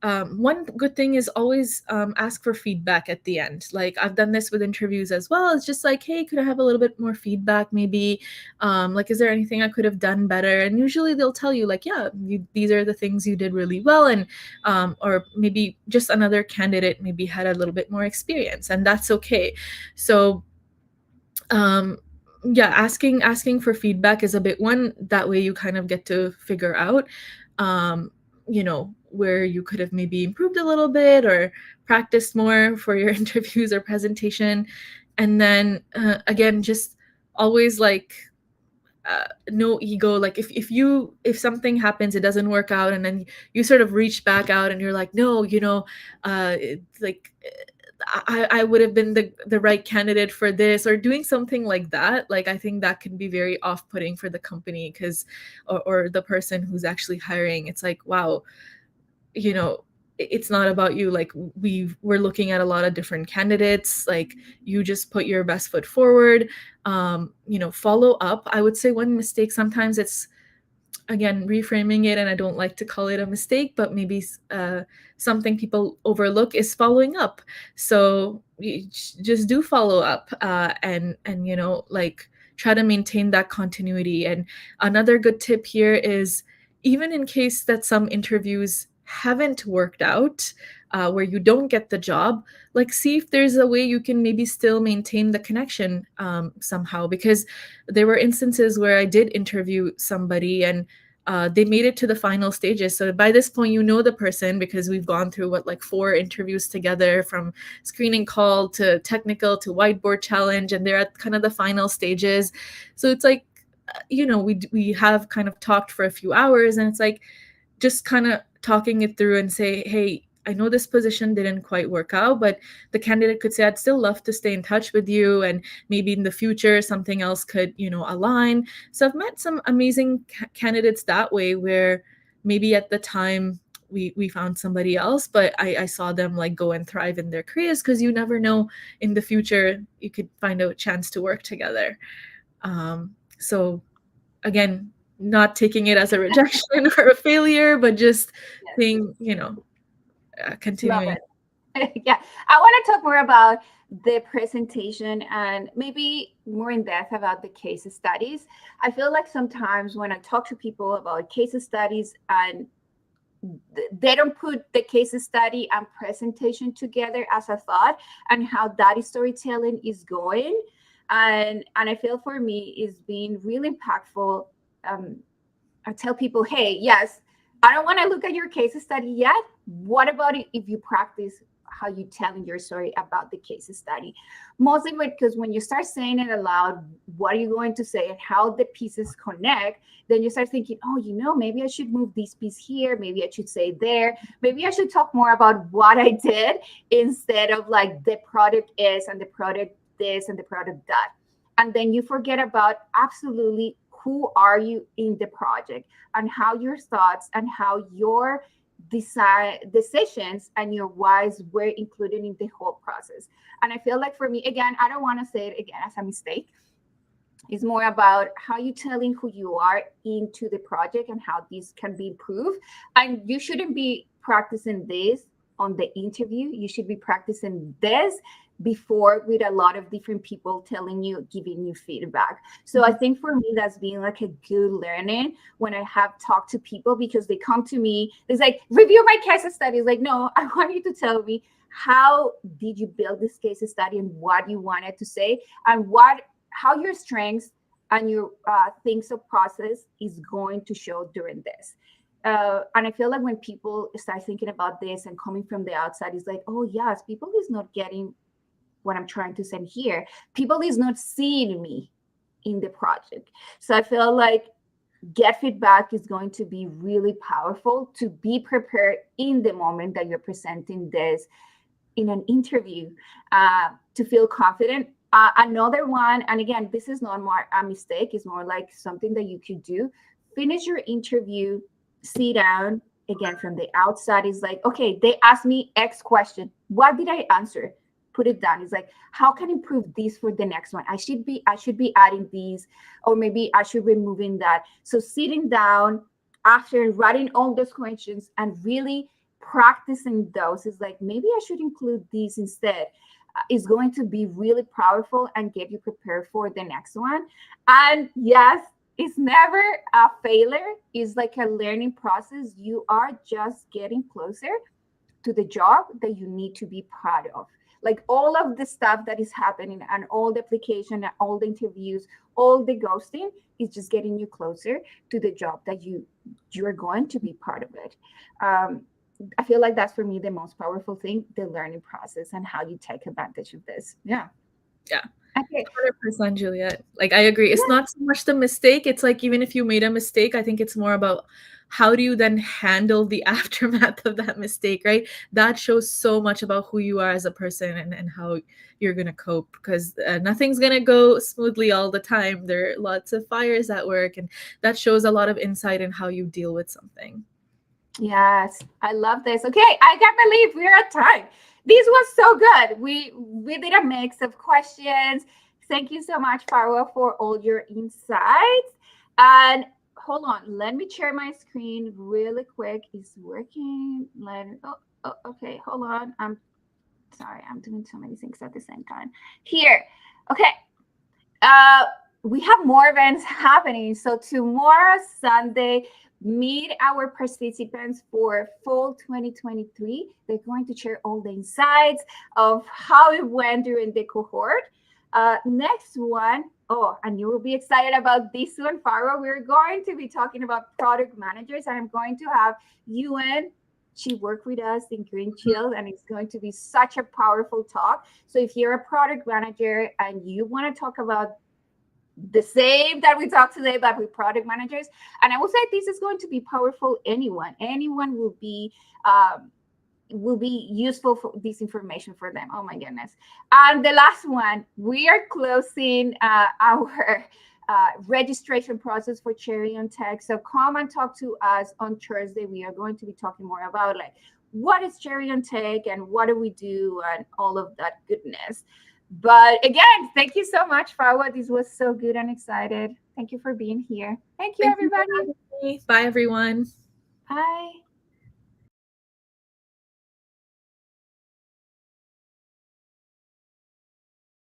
one good thing is always ask for feedback at the end. Like, I've done this with interviews as well. It's just like, hey, could I have a little bit more feedback maybe? Like, is there anything I could have done better? And usually they'll tell you like, yeah, these are the things you did really well. And or maybe just another candidate maybe had a little bit more experience, and that's okay. So um yeah, asking for feedback is a big one. That way you kind of get to figure out where you could have maybe improved a little bit or practiced more for your interviews or presentation. And then again, just always like, no ego. Like, if something happens, it doesn't work out, and then you sort of reach back out and you're like, no, like, I would have been the right candidate for this, or doing something like that. Like, I think that can be very off-putting for the company, because or the person who's actually hiring. It's like, wow, it's not about you. Like, we're looking at a lot of different candidates. Like, you just put your best foot forward. Follow up. I would say one mistake sometimes, it's again, reframing it, and I don't like to call it a mistake, but maybe something people overlook is following up. So you just do follow up, and like try to maintain that continuity. And another good tip here is, even in case that some interviews haven't worked out, where you don't get the job, like see if there's a way you can maybe still maintain the connection somehow. Because there were instances where I did interview somebody, and they made it to the final stages. So by this point, you know the person, because we've gone through like 4 interviews together, from screening call to technical to whiteboard challenge, and they're at kind of the final stages. So it's like, we have kind of talked for a few hours, and it's like just kind of talking it through and say, hey, I know this position didn't quite work out, but the candidate could say, I'd still love to stay in touch with you, and maybe in the future something else could, align. So I've met some amazing candidates that way, where maybe at the time we found somebody else, but I saw them like go and thrive in their careers, because you never know, in the future you could find a chance to work together. So again, not taking it as a rejection or a failure, but just Yes, being, love continuing. it. Yeah, I want to talk more about the presentation and maybe more in depth about the case studies. I feel like sometimes when I talk to people about case studies and they don't put the case study and presentation together as a thought, and how that storytelling is going, and I feel for me is being really impactful. um, I tell people, hey, yes, I don't want to look at your case study yet. What about it if you practice how you telling your story about the case study? Mostly because when you start saying it aloud, what are you going to say and how the pieces connect, then you start thinking, oh, maybe I should move this piece here. Maybe I should say there. Maybe I should talk more about what I did instead of like the product is and the product this and the product that. And then you forget about absolutely who are you in the project, and how your thoughts and how your decisions and your whys were included in the whole process. And I feel like for me, again, I don't want to say it again as a mistake. It's more about how you telling who you are into the project and how this can be improved. And you shouldn't be practicing this on the interview. You should be practicing this before, with a lot of different people telling you, giving you feedback. So I think for me, that's been like a good learning when I have talked to people, because they come to me, it's like, review my case study. It's like, no, I want you to tell me, how did you build this case study and what you wanted to say, and how your strengths and your things of process is going to show during this. And I feel like when people start thinking about this and coming from the outside, it's like, oh yes, people is not getting what I'm trying to send here. People is not seeing me in the project. So I feel like get feedback is going to be really powerful, to be prepared in the moment that you're presenting this in an interview, to feel confident. Another one, and again, this is not more a mistake, it's more like something that you could do. Finish your interview, sit down. Again, from the outside, is like, okay, they asked me X question. What did I answer? Put it down. It's like, how can I improve this for the next one? I should be adding these, or maybe I should be removing that. So sitting down after writing all those questions and really practicing those, is like, maybe I should include these instead, is going to be really powerful and get you prepared for the next one. And yes, it's never a failure. It's like a learning process. You are just getting closer to the job that you need to be proud of. Like all of the stuff that is happening and all the application and all the interviews, all the ghosting is just getting you closer to the job that you're going to be part of it. I feel like that's for me the most powerful thing, the learning process and how you take advantage of this. Yeah. Yeah. Okay. 100%, Juliet. Like, I agree. It's not so much the mistake. It's like, even if you made a mistake, I think it's more about how do you then handle the aftermath of that mistake, right? That shows so much about who you are as a person, and how you're going to cope, because nothing's going to go smoothly all the time. There are lots of fires at work, and that shows a lot of insight in how you deal with something. Yes, I love this. Okay, I can't believe we're at time. This was so good. We did a mix of questions. Thank you so much, Farwa, for all your insights. And hold on. Let me share my screen really quick. It's working. Okay. Hold on. I'm sorry. I'm doing so many things at the same time. Here. Okay. Uh, we have more events happening. So tomorrow, Sunday, meet our participants for fall 2023. They're going to share all the insights of how it went during the cohort. Next one, oh, and you will be excited about this one, Farwa. We're going to be talking about product managers, and I'm going to have Ewan. She worked with us in Greenshield, and it's going to be such a powerful talk. So if you're a product manager and you want to talk about the same that we talked today, but with product managers, and I will say this is going to be powerful. Anyone will be useful for this information for them. Oh my goodness. And the last one, we are closing our registration process for Cherry on Tech. So come and talk to us on Thursday. We are going to be talking more about like what is Cherry on Tech and what do we do and all of that goodness. But again, thank you so much, Farwa. This was so good and excited. Thank you for being here. Thank you, Thank you for everybody. having me. Bye, everyone. Bye.